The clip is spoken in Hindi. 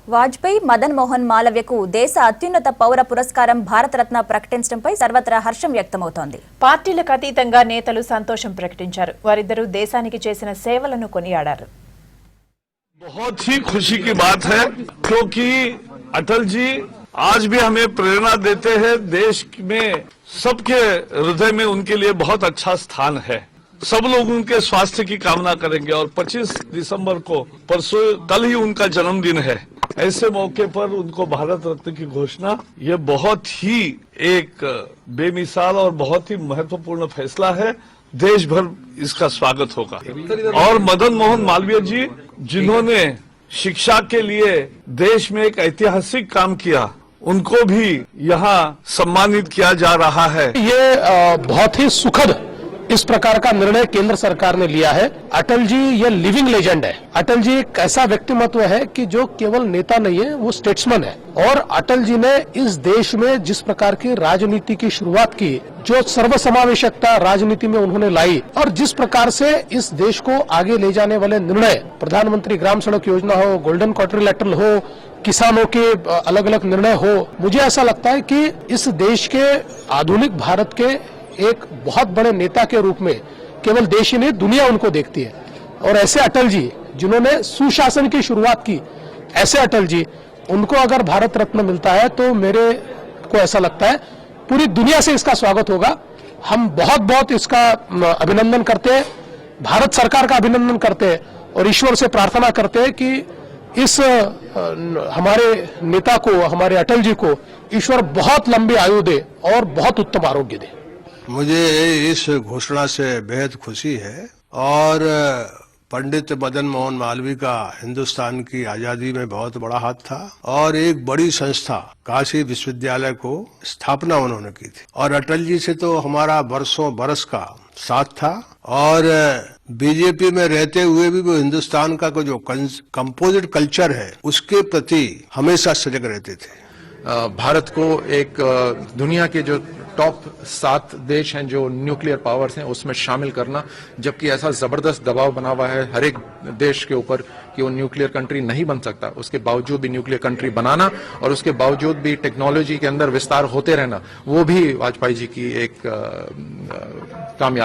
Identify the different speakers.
Speaker 1: వాజ్పేయి మదన్ మోహన్ మాలవ్యకు దేశ అత్యున్నత పౌర పురస్కారం భారతరత్న ప్రకటించడంపై సర్వత్రా హర్షం వ్యక్తమవుతోంది.
Speaker 2: పార్టీలకు అతీతంగా నేతలు సంతోషం ప్రకటించారు. వారిద్దరూ దేశానికి చేసిన సేవలను కొనియాడారు.
Speaker 3: बहुत ही खुशी की बात है क्योंकि अटल जी आज भी हमें प्रेरणा देते हैं। देश में सबके हृदय में उनके लिए बहुत अच्छा स्थान है। सब लोग उनके स्वास्थ्य की कामना करेंगे और 25 दिसंबर को परसों कल ही उनका जन्मदिन है। ऐसे मौके पर उनको भारत रत्न की घोषणा ये बहुत ही एक बेमिसाल और बहुत ही महत्वपूर्ण फैसला है। देश भर इसका स्वागत होगा। और मदन मोहन मालवीय जी जिन्होंने शिक्षा के लिए देश में एक ऐतिहासिक काम किया, उनको भी यहाँ सम्मानित किया जा रहा है।
Speaker 4: ये बहुत ही सुखद इस प्रकार का निर्णय केंद्र सरकार ने लिया है। अटल जी ये लिविंग लेजेंड है। अटल जी एक ऐसा व्यक्तिमत्व है कि जो केवल नेता नहीं है, वो स्टेट्समैन है। और अटल जी ने इस देश में जिस प्रकार की राजनीति की शुरुआत की, जो सर्वसमावेशकता राजनीति में उन्होंने लाई और जिस प्रकार से इस देश को आगे ले जाने वाले निर्णय, प्रधानमंत्री ग्राम सड़क योजना हो, गोल्डन क्वाड्रिलेटरल हो, किसानों के अलग अलग निर्णय हो, मुझे ऐसा लगता है कि इस देश के आधुनिक भारत के एक बहुत बड़े नेता के रूप में केवल देश ही नहीं दुनिया उनको देखती है। और ऐसे अटल जी जिन्होंने सुशासन की शुरुआत की, ऐसे अटल जी उनको अगर भारत रत्न मिलता है तो मेरे को ऐसा लगता है पूरी दुनिया से इसका स्वागत होगा। हम बहुत बहुत इसका अभिनंदन करते हैं, भारत सरकार का अभिनंदन करते हैं और ईश्वर से प्रार्थना करते हैं कि इस हमारे नेता को, हमारे अटल जी को ईश्वर बहुत लंबी आयु दे और बहुत उत्तम आरोग्य दे।
Speaker 5: मुझे इस घोषणा से बेहद खुशी है और पंडित मदन मोहन मालवीय का हिंदुस्तान की आजादी में बहुत बड़ा हाथ था और एक बड़ी संस्था काशी विश्वविद्यालय को स्थापना उन्होंने की थी। और अटल जी से तो हमारा बरसों बरस का साथ था और बीजेपी में रहते हुए भी वो हिंदुस्तान का जो कंपोजिट कल्चर है उसके प्रति हमेशा सजग रहते थे।
Speaker 6: भारत को एक दुनिया के जो टॉप 7 देश हैं जो न्यूक्लियर पावर्स हैं उसमें शामिल करना, जबकि ऐसा जबरदस्त दबाव बना हुआ है हर एक देश के ऊपर कि वो न्यूक्लियर कंट्री नहीं बन सकता, उसके बावजूद भी न्यूक्लियर कंट्री बनाना और उसके बावजूद भी टेक्नोलॉजी के अंदर विस्तार होते रहना, वो भी वाजपेयी जी की एक कामयाबी।